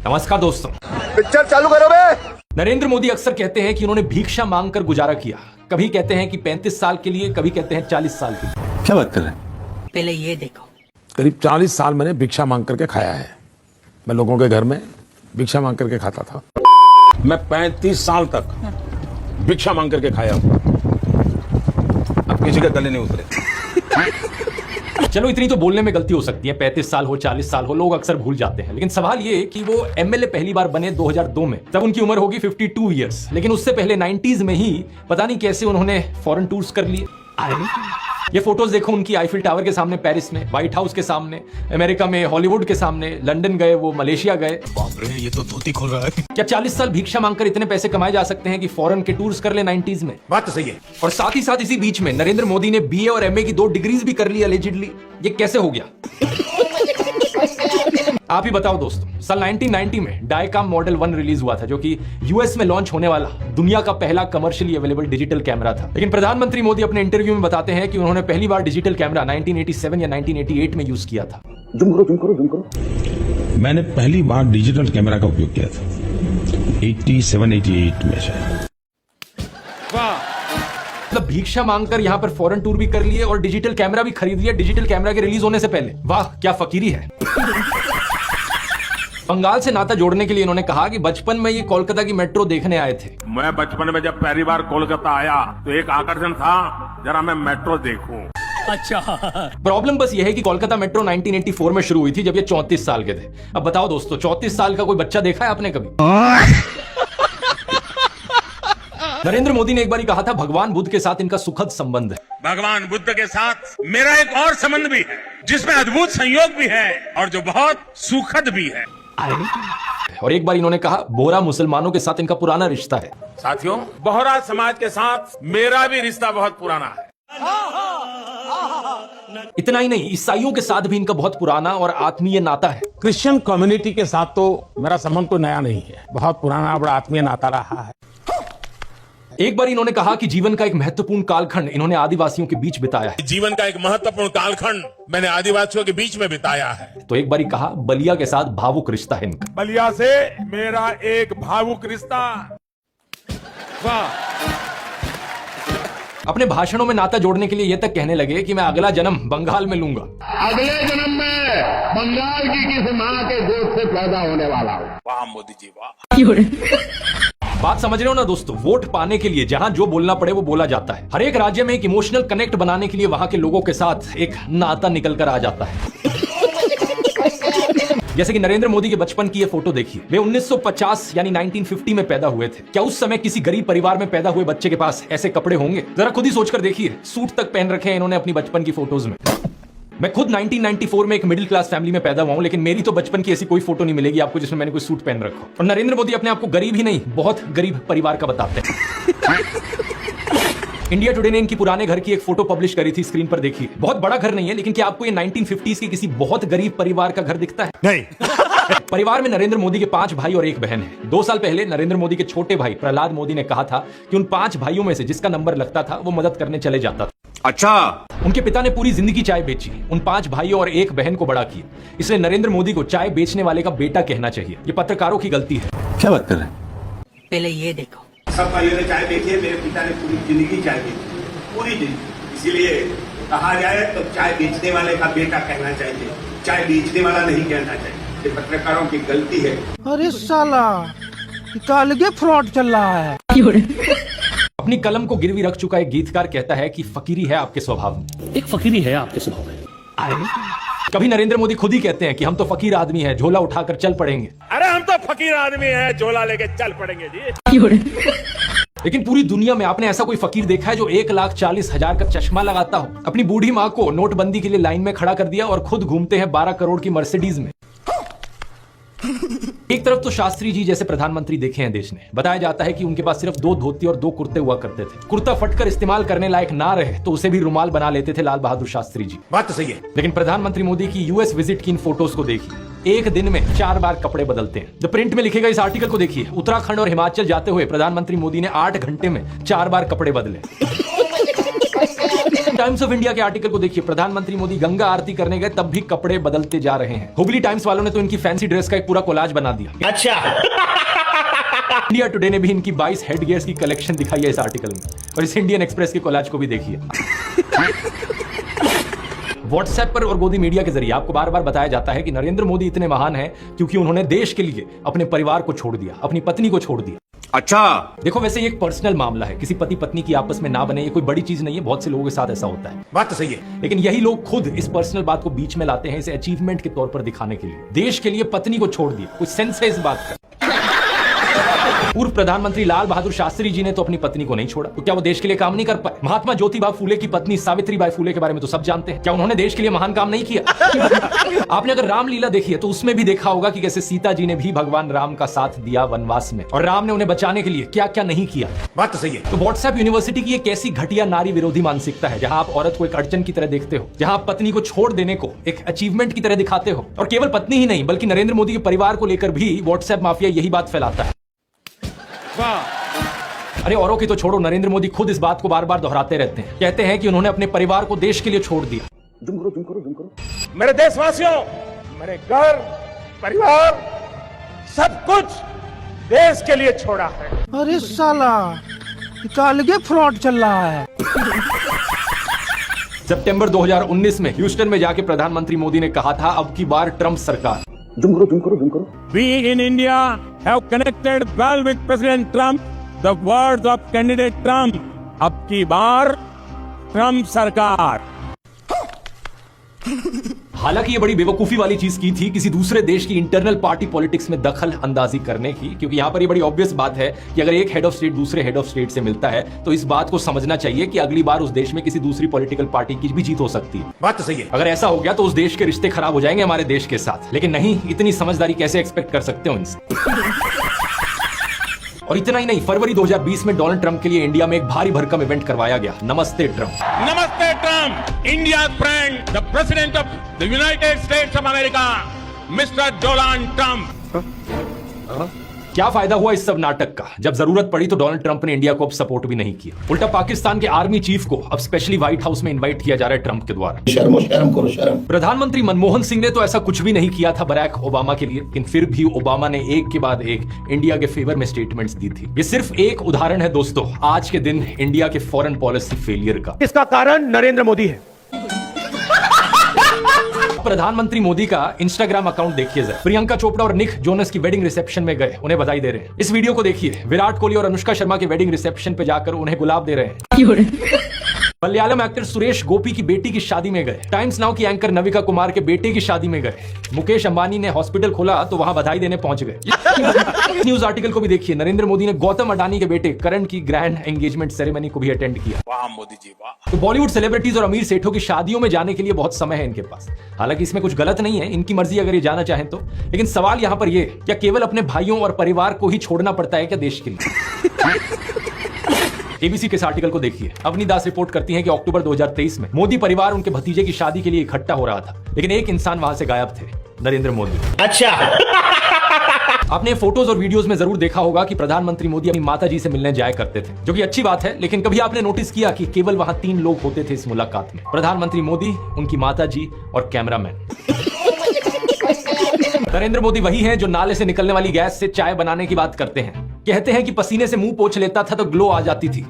नमस्कार दोस्तों, पिक्चर चालू करो बे। नरेंद्र मोदी अक्सर कहते हैं कि उन्होंने भिक्षा मांगकर गुजारा किया। कभी कहते हैं कि 35 साल के लिए, कभी कहते हैं 40 साल के लिए। क्या बात कर रहे हैं? पहले ये देखो, करीब 40 साल मैंने भिक्षा मांग करके खाया है। मैं लोगों के घर में भिक्षा मांग करके खाता था। मैं 35 साल तक भिक्षा मांग करके खाया हूं। अब किसी के गले नहीं उतरे। चलो, इतनी तो बोलने में गलती हो सकती है। 35 साल हो, 40 साल हो, लोग अक्सर भूल जाते हैं। लेकिन सवाल ये कि वो एमएलए पहली बार बने 2002 में, तब उनकी उम्र होगी 52 इयर्स। लेकिन उससे पहले 90s में ही पता नहीं कैसे उन्होंने फॉरेन टूर्स कर लिए। ये फोटोज देखो उनकी, आईफिल टावर के सामने पेरिस में, व्हाइट हाउस के सामने अमेरिका में, हॉलीवुड के सामने, लंदन गए, वो मलेशिया गए। बाप रे, ये तो धोती खोल रहा है। क्या 40 साल भिक्षा मांगकर इतने पैसे कमाए जा सकते हैं कि फॉरेन के टूर्स कर ले 90s में? बात तो सही है। और साथ ही साथ इसी बीच में नरेंद्र मोदी ने बीए और एमए की 2 डिग्रीज भी कर ली अलेजिडली। ये कैसे हो गया? आप ही बताओ दोस्तों। साल 1990 में डायकाम मॉडल 1 रिलीज हुआ था, जो कि यूएस में लॉन्च होने वाला दुनिया का पहला कमर्शियली अवेलेबल डिजिटल कैमरा था। लेकिन प्रधानमंत्री मोदी अपने इंटरव्यू में बताते हैं कि उन्होंने पहली बार डिजिटल कैमरा 1987 या 1988 में यूज किया था। जुम करो। मैंने पहली बार डिजिटल कैमरा का उपयोग किया था 87-88 में से। मतलब भिक्षा मांगकर यहां पर फॉरेन टूर भी कर लिए और डिजिटल कैमरा भी खरीद लिया डिजिटल कैमरा के रिलीज होने से पहले। वाह, क्या फकीरी है। बंगाल से नाता जोड़ने के लिए इन्होंने कहा कि बचपन में ये कोलकाता की मेट्रो देखने आए थे। मैं बचपन में जब पहली बार कोलकाता आया तो एक आकर्षण था, जरा मैं मेट्रो देखूं। अच्छा। प्रॉब्लम बस ये है कि कोलकाता मेट्रो 1984 में शुरू हुई थी, जब ये 34 साल के थे। अब बताओ दोस्तों, 34 साल का कोई बच्चा देखा है आपने कभी? नरेंद्र मोदी ने एक बार कहा था, भगवान बुद्ध के साथ इनका सुखद संबंध है। भगवान बुद्ध के साथ मेरा एक और संबंध भी है, जिसमें अद्भुत संयोग भी है और जो बहुत सुखद भी है। और एक बार इन्होंने कहा, बोहरा मुसलमानों के साथ इनका पुराना रिश्ता है। साथियों, बोहरा समाज के साथ मेरा भी रिश्ता बहुत पुराना है। इतना ही नहीं, ईसाइयों के साथ भी इनका बहुत पुराना और आत्मीय नाता है। क्रिश्चियन कम्युनिटी के साथ तो मेरा संबंध तो नया नहीं है, बहुत पुराना बड़ा आत्मीय नाता रहा है। एक बार इन्होंने कहा कि जीवन का एक महत्वपूर्ण कालखंड इन्होंने आदिवासियों के बीच बिताया है। जीवन का एक महत्वपूर्ण कालखंड मैंने आदिवासियों के बीच में बिताया है। तो एक बार कहा, बलिया के साथ भावुक रिश्ता है इनका। बलिया से मेरा एक भावुक रिश्ता। वाह। अपने भाषणों में नाता जोड़ने के लिए ये तक कहने लगे कि मैं अगला जन्म बंगाल में लूंगा। अगले जन्म में बंगाल की किसी माँ के गोद से पैदा होने वाला हूँ। वाह मोदी जी, वाह। बात समझ रहे हो ना दोस्तों? वोट पाने के लिए जहां जो बोलना पड़े वो बोला जाता है। हर एक राज्य में एक इमोशनल कनेक्ट बनाने के लिए वहां के लोगों के साथ एक नाता निकल कर आ जाता है। जैसे कि नरेंद्र मोदी के बचपन की ये फोटो देखिए। वे 1950 यानी 1950 में पैदा हुए थे। क्या उस समय किसी गरीब परिवार में पैदा हुए बच्चे के पास ऐसे कपड़े होंगे? जरा खुद ही सोचकर देखिए। सूट तक पहन रखे हैं इन्होंने अपनी बचपन की फोटोज में। मैं खुद 1994 में एक मिडिल क्लास फैमिली में पैदा हुआ हूं, लेकिन मेरी तो बचपन की ऐसी कोई फोटो नहीं मिलेगी आपको जिसमें मैंने कोई सूट पहन रखा हो। और नरेंद्र मोदी अपने आप को गरीब ही नहीं, बहुत गरीब परिवार का बताते हैं। इंडिया टुडे ने इनकी पुराने घर की एक फोटो पब्लिश करी थी, स्क्रीन पर देखिए। बहुत बड़ा घर नहीं है, लेकिन क्या आपको ये 1950s के किसी बहुत गरीब परिवार का घर दिखता है? नहीं। परिवार में नरेंद्र मोदी के 5 भाई और 1 बहन है। 2 साल पहले नरेंद्र मोदी के छोटे भाई प्रहलाद मोदी ने कहा था कि उन 5 भाइयों में से जिसका नंबर लगता था वो मदद करने चले जाता था। अच्छा। उनके पिता ने पूरी जिंदगी चाय बेची, उन 5 भाइयों और 1 बहन को बड़ा किया। इसलिए नरेंद्र मोदी को चाय बेचने वाले का बेटा कहना चाहिए। ये पत्रकारों की गलती है। क्या बात कर रहे हैं? पहले ये देखो। सब भाइयों ने चाय बेची है, मेरे पिता ने पूरी जिंदगी चाय बेची, पूरी जिंदगी। इसीलिए कहा जाए तो चाय बेचने वाले का बेटा कहना चाहिए, चाय बेचने वाला नहीं कहना चाहिए। ये पत्रकारों की गलती है। अरे साला, अलगे फ्रॉड चल रहा है। अपनी कलम को गिरवी रख चुका एक गीतकार कहता है कि फकीरी है आपके स्वभाव में। एक फकीरी है आपके स्वभाव में। कभी नरेंद्र मोदी खुद ही कहते हैं कि हम तो फकीर आदमी हैं, झोला उठाकर चल पड़ेंगे। अरे हम तो फकीर आदमी हैं, झोला लेके चल पड़ेंगे जी। लेकिन पूरी दुनिया में आपने ऐसा कोई फकीर देखा है जो 1,40,000 का चश्मा लगाता हो? अपनी बूढ़ी माँ को नोटबंदी के लिए लाइन में खड़ा कर दिया और खुद घूमते हैं 12 करोड़ की मर्सिडीज में। एक तरफ तो शास्त्री जी जैसे प्रधानमंत्री देखे हैं देश ने। बताया जाता है कि उनके पास सिर्फ 2 धोती और 2 कुर्ते हुआ करते थे। कुर्ता फटकर इस्तेमाल करने लायक ना रहे तो उसे भी रुमाल बना लेते थे लाल बहादुर शास्त्री जी। बात तो सही है। लेकिन प्रधानमंत्री मोदी की यूएस विजिट की इन फोटोज को देखिए। एक दिन में 4 बार कपड़े बदलते हैं। द प्रिंट में लिखेगा इस आर्टिकल को देखिए। उत्तराखंड और हिमाचल जाते हुए प्रधानमंत्री मोदी ने 8 घंटे में 4 बार कपड़े बदले। टाइम्स ऑफ इंडिया के आर्टिकल को देखिए, प्रधानमंत्री मोदी गंगा आरती करने गए तब भी कपड़े बदलते जा रहे हैं। हुबली टाइम्स वालों ने तो इनकी फैंसी ड्रेस का एक पूरा कोलाज बना दिया। अच्छा। इंडिया टुडे ने भी इनकी 22 हेड गियर्स की कलेक्शन दिखाई है इस आर्टिकल में, और इस इंडियन एक्सप्रेस के कोलाज को भी देखिए। व्हाट्सएप पर और गोदी मीडिया के जरिए आपको बार बार बताया जाता है कि नरेंद्र मोदी इतने महान हैं क्योंकि उन्होंने देश के लिए अपने परिवार को छोड़ दिया, अपनी पत्नी को छोड़ दिया। अच्छा। देखो, वैसे ये एक पर्सनल मामला है, किसी पति पत्नी की आपस में ना बने ये कोई बड़ी चीज नहीं है, बहुत से लोगों के साथ ऐसा होता है। बात तो सही है। लेकिन यही लोग खुद इस पर्सनल बात को बीच में लाते हैं इसे अचीवमेंट के तौर पर दिखाने के लिए। देश के लिए पत्नी को छोड़ दिया, कोई सेंस है इस बात का? पूर्व प्रधानमंत्री लाल बहादुर शास्त्री जी ने तो अपनी पत्नी को नहीं छोड़ा, तो क्या वो देश के लिए काम नहीं कर पाए? महात्मा ज्योतिबा फूले की पत्नी सावित्रीबाई फूले के बारे में तो सब जानते हैं, क्या उन्होंने देश के लिए महान काम नहीं किया? आपने अगर रामलीला देखी है तो उसमें भी देखा होगा कि कैसे सीता जी ने भी भगवान राम का साथ दिया वनवास में, और राम ने उन्हें बचाने के लिए क्या क्या नहीं किया। बात तो सही है। तो व्हाट्सएप यूनिवर्सिटी की एक ऐसी घटिया नारी विरोधी मानसिकता है जहां आप औरत को एक अड़चन की तरह देखते हो, जहां आप पत्नी को छोड़ देने को एक अचीवमेंट की तरह दिखाते हो, और केवल पत्नी ही नहीं बल्कि नरेंद्र मोदी के परिवार को लेकर भी व्हाट्सएप माफिया यही बात फैलाता है। अरे औरों की तो छोड़ो, नरेंद्र मोदी खुद इस बात को बार बार दोहराते रहते हैं, कहते हैं कि उन्होंने अपने परिवार को देश के लिए छोड़ दिया। मेरे देशवासियों, मेरे घर परिवार सब कुछ देश के लिए छोड़ा है। अरे साला, ये तो अलगे फ्रॉड चल रहा है। सितंबर 2019 में ह्यूस्टन में जाके प्रधानमंत्री मोदी ने कहा था, अब की बार ट्रंप सरकार। We in India have connected well with President Trump. The words of candidate Trump. अब की बार ट्रम्प सरकार। हालांकि ये बड़ी बेवकूफी वाली चीज की थी किसी दूसरे देश की इंटरनल पार्टी पॉलिटिक्स में दखल अंदाजी करने की, क्योंकि यहाँ पर ये बड़ी ऑब्वियस बात है कि अगर एक हेड ऑफ स्टेट दूसरे हेड ऑफ स्टेट से मिलता है तो इस बात को समझना चाहिए कि अगली बार उस देश में किसी दूसरी पॉलिटिकल पार्टी की भी जीत हो सकती है। बात तो सही है। अगर ऐसा हो गया तो उस देश के रिश्ते खराब हो जाएंगे हमारे देश के साथ, लेकिन नहीं, इतनी समझदारी कैसे एक्सपेक्ट कर सकते हो इनसे? और इतना ही नहीं, फरवरी 2020 में डोनाल्ड ट्रंप के लिए इंडिया में एक भारी भरकम इवेंट करवाया गया, नमस्ते ट्रंप। नमस्ते Trump, India friend, the president of the United states of America, mister Donald Trump. क्या फायदा हुआ इस सब नाटक का? जब जरूरत पड़ी तो डोनाल्ड ट्रंप ने इंडिया को अब सपोर्ट भी नहीं किया, उल्टा पाकिस्तान के आर्मी चीफ को अब स्पेशली व्हाइट हाउस में इनवाइट किया जा रहा है ट्रंप के द्वारा। शर्म करो शर्म। प्रधानमंत्री मनमोहन सिंह ने तो ऐसा कुछ भी नहीं किया था बराक ओबामा के लिए, लेकिन फिर भी ओबामा ने एक के बाद एक इंडिया के फेवर में स्टेटमेंट्स दी थी। ये सिर्फ एक उदाहरण है दोस्तों आज के दिन इंडिया के फॉरेन पॉलिसी फेलियर का। इसका कारण नरेंद्र मोदी है। प्रधानमंत्री मोदी का इंस्टाग्राम अकाउंट देखिए जरा। प्रियंका चोपड़ा और निक जोनस की वेडिंग रिसेप्शन में गए, उन्हें बधाई दे रहे हैं। इस वीडियो को देखिए, विराट कोहली और अनुष्का शर्मा के वेडिंग रिसेप्शन पे जाकर उन्हें गुलाब दे रहे हैं। मलयालम एक्टर सुरेश गोपी की बेटी की शादी में गए। टाइम्स नाउ की एंकर नविका कुमार के बेटे की शादी में गए। मुकेश अंबानी ने हॉस्पिटल खोला तो वहां बधाई देने पहुंच गए। न्यूज आर्टिकल को भी देखिए, नरेंद्र मोदी ने गौतम अडानी के बेटे करण की ग्रैंड एंगेजमेंट सेरेमनी को भी अटेंड किया। वाह मोदी जी वाह। तो बॉलीवुड सेलिब्रिटीज और अमीर सेठों की शादियों में जाने के लिए बहुत समय है इनके पास। हालांकि इसमें कुछ गलत नहीं है, इनकी मर्जी अगर ये जाना चाहें तो, लेकिन सवाल यहां पर ये, क्या केवल अपने भाइयों और परिवार को ही छोड़ना पड़ता है क्या देश के लिए? एबीसी के इस आर्टिकल को देखिए, अवनी दास रिपोर्ट करती हैं कि अक्टूबर 2023 में मोदी परिवार उनके भतीजे की शादी के लिए इकट्ठा हो रहा था, लेकिन एक इंसान वहां से गायब थे, नरेंद्र मोदी। अच्छा। आपने फोटोज और वीडियोस में जरूर देखा होगा कि प्रधानमंत्री मोदी अपनी माताजी से मिलने जाया करते थे, जो कि अच्छी बात है, लेकिन कभी आपने नोटिस किया कि केवल वहां 3 लोग होते थे इस मुलाकात में? प्रधानमंत्री मोदी, उनकी माताजी और कैमरामैन। नरेंद्र मोदी वही हैं जो नाले से निकलने वाली गैस से चाय बनाने की बात करते हैं। कहते हैं कि पसीने से मुंह पोंछ लेता था तो ग्लो आ जाती थी।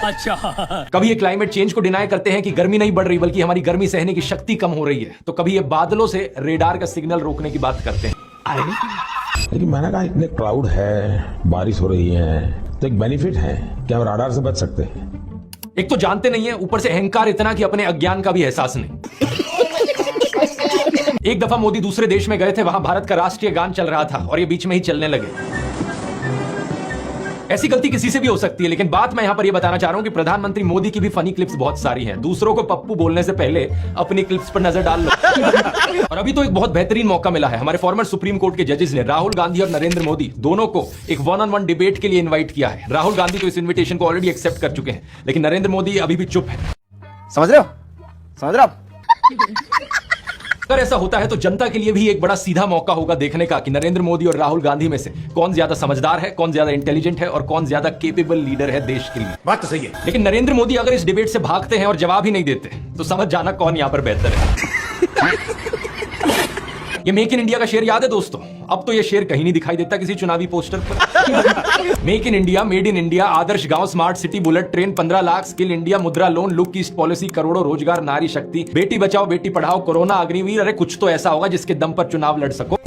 अच्छा। कभी ये क्लाइमेट चेंज को डिनाई करते हैं कि गर्मी नहीं बढ़ रही बल्कि हमारी गर्मी सहने की शक्ति कम हो रही है, तो कभी ये बादलों से रेडार का सिग्नल रोकने की बात करते हैं। लेकिन मैंने कहा इतने क्लाउड है, बारिश हो रही है, तो एक बेनिफिट है कि हम राडार से बच सकते हैं। एक तो जानते नहीं है, ऊपर से अहंकार इतना कि अपने अज्ञान का भी एहसास नहीं। एक दफा मोदी दूसरे देश में गए थे, वहां भारत का राष्ट्रीय गान चल रहा था और ये बीच में ही चलने लगे। ऐसी गलती किसी से भी हो सकती है, लेकिन बात मैं यहां पर यह बताना चाह रहा हूं कि प्रधानमंत्री मोदी की भी फनी क्लिप्स बहुत सारी हैं। दूसरों को पप्पू बोलने से पहले अपनी क्लिप्स पर नजर डाल लो। और अभी तो एक बहुत बेहतरीन मौका मिला है, हमारे फॉर्मर सुप्रीम कोर्ट के जजेस ने राहुल गांधी और नरेंद्र मोदी दोनों को एक 1-on-1 डिबेट के लिए इनवाइट किया है। राहुल गांधी तो इस इन्विटेशन को ऑलरेडी एक्सेप्ट कर चुके हैं, लेकिन नरेंद्र मोदी अभी भी चुप है। समझ रहे हो? अगर ऐसा होता है तो जनता के लिए भी एक बड़ा सीधा मौका होगा देखने का कि नरेंद्र मोदी और राहुल गांधी में से कौन ज्यादा समझदार है, कौन ज्यादा इंटेलिजेंट है और कौन ज्यादा केपेबल लीडर है देश के लिए। बात तो सही है। लेकिन नरेंद्र मोदी अगर इस डिबेट से भागते हैं और जवाब ही नहीं देते तो समझ जाना कौन यहां पर बेहतर है। ये मेक इन इंडिया का शेर याद है दोस्तों? अब तो ये शेर कहीं नहीं दिखाई देता किसी चुनावी पोस्टर पर। Make in India, made in India, आदर्श गांव, smart city, bullet train, 15 lakh, skill India, Mudra loan, look east policy, करोड़ों रोजगार, नारी शक्ति, बेटी बचाओ बेटी पढ़ाओ, कोरोना अग्निवीर। अरे कुछ तो ऐसा होगा जिसके दम पर चुनाव लड़ सको।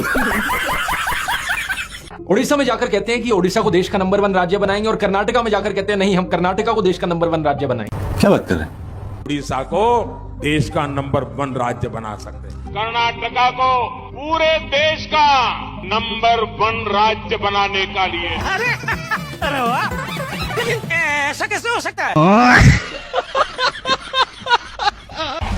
उड़ीसा में जाकर कहते हैं कि ओडिशा को देश का नंबर 1 राज्य बनाएंगे और कर्नाटका में जाकर कहते हैं नहीं, हम कर्नाटका को देश का नंबर 1 राज्य बनाएंगे। क्या बात कर रहे हैं? उड़ीसा को देश का नंबर 1 राज्य बना सकते हैं। कर्नाटका को पूरे देश का नंबर 1 राज्य बनाने का लिए अरे वाह, ऐसा कैसे हो सकता है?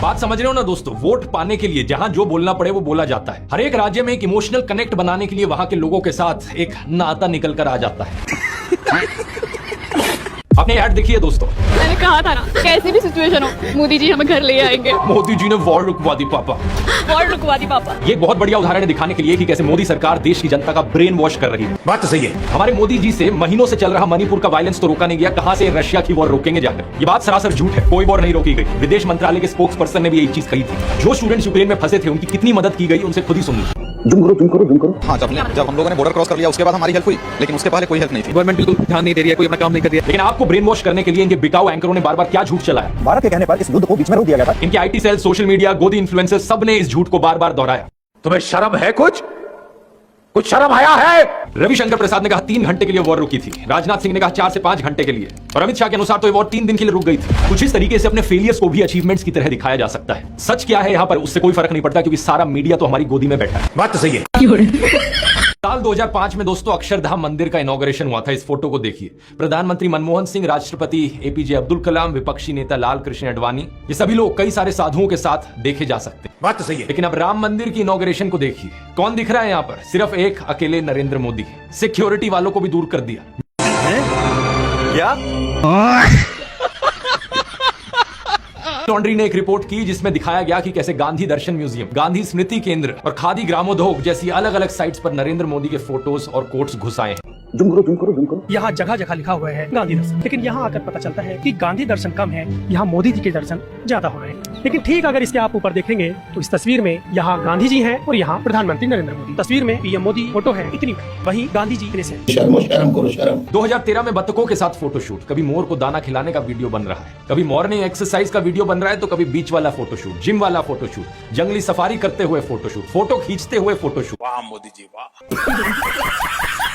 बात समझ रहे हो ना दोस्तों? वोट पाने के लिए जहां जो बोलना पड़े वो बोला जाता है। हर एक राज्य में एक इमोशनल कनेक्ट बनाने के लिए वहां के लोगों के साथ एक नाता निकल कर आ जाता है। आपने ऐड देखी है दोस्तों? मैंने कहा था ना, कैसी भी सिचुएशन हो मोदी जी हमें घर ले आएंगे। मोदी जी ने वॉर रुकवा दी पापा। वॉर रुकवा दी पापा। ये एक बहुत बढ़िया उदाहरण है दिखाने के लिए कि कैसे मोदी सरकार देश की जनता का ब्रेन वॉश कर रही है। बात तो सही है। हमारे मोदी जी से महीनों से चल रहा मणिपुर का वायलेंस तो रोका नहीं गया, कहां से रशिया की वॉर रोकेंगे जाकर? ये बात सरासर झूठ है, कोई वॉर नहीं रोकी गई। विदेश मंत्रालय के स्पोक्स पर्सन ने भी यही चीज कही थी। जो स्टूडेंट्स यूक्रेन में फंसे थे उनकी कितनी मदद की गई उनसे खुद ही सुन लीजिए। हाँ, जब हम लोगों ने बॉर्डर क्रॉस कर लिया उसके बाद हमारी हेल्प हुई, लेकिन उसके पहले कोई हेल्प नहीं थी। गवर्नमेंट बिल्कुल ध्यान नहीं दे रही है, कोई अपना काम नहीं कर रही है। लेकिन आपको ब्रेन वॉश करने के लिए इनके बिकाऊ एंकरों ने बार बार क्या झूठ चलाया? भारत के कहने पर इस युद्ध को बीच में रोक दिया गया था। इनके आईटी सेल, सोशल मीडिया, गोदी इन्फ्लुएंसर सब ने इस झूठ को बार बार दोहराया। तुम्हें शर्म है? कुछ शर्म आया है? रविशंकर प्रसाद ने कहा 3 घंटे के लिए वॉर रुकी थी। राजनाथ सिंह ने कहा 4 से 5 घंटे के लिए। और अमित शाह के अनुसार तो ये वॉर 3 दिन के लिए रुक गई थी। कुछ इस तरीके से अपने फेलियर्स को भी अचीवमेंट्स की तरह दिखाया जा सकता है। सच क्या है यहाँ पर उससे कोई फर्क नहीं पड़ता क्योंकि सारा मीडिया तो हमारी गोदी में बैठा है। बात तो सही है। साल 2005 में दोस्तों अक्षरधाम मंदिर का इनॉग्रेशन हुआ था। इस फोटो को देखिए। प्रधानमंत्री मनमोहन सिंह, राष्ट्रपति एपीजे अब्दुल कलाम, विपक्षी नेता लाल कृष्ण आडवाणी, ये सभी लोग कई सारे साधुओं के साथ देखे जा सकते हैं। बात तो सही है। लेकिन अब राम मंदिर की इनॉग्रेशन को देखिए, कौन दिख रहा है यहाँ पर? सिर्फ एक अकेले नरेंद्र मोदी। सिक्योरिटी वालों को भी दूर कर दिया। क्या? लॉन्ड्री ने एक रिपोर्ट की जिसमें दिखाया गया कि कैसे गांधी दर्शन म्यूजियम, गांधी स्मृति केंद्र और खादी ग्रामोद्योग जैसी अलग अलग साइट्स पर नरेंद्र मोदी के फोटोज और कोट्स घुसाए हैं। जूम करो। यहाँ जगह जगह लिखा हुआ है गांधी दर्शन, लेकिन यहाँ आकर पता चलता है कि गांधी दर्शन कम है, यहाँ मोदी जी के दर्शन ज्यादा हो रहे हैं। लेकिन ठीक अगर इसके आप ऊपर देखेंगे तो इस तस्वीर में यहाँ गांधी जी हैं और यहाँ प्रधानमंत्री नरेंद्र मोदी। तस्वीर में पीएम मोदी फोटो है इतनी, वहीं गांधी जी इतने से। शर्म करो शर्म। 2013 में बतखों के साथ फोटोशूट, कभी मोर को दाना खिलाने का वीडियो बन रहा है, कभी मॉर्निंग एक्सरसाइज का वीडियो बन रहा है, तो कभी बीच वाला फोटोशूट, जिम वाला फोटोशूट, जंगली सफारी करते हुए फोटोशूट, फोटो खींचते हुए फोटोशूट। वाह मोदी जी वाह।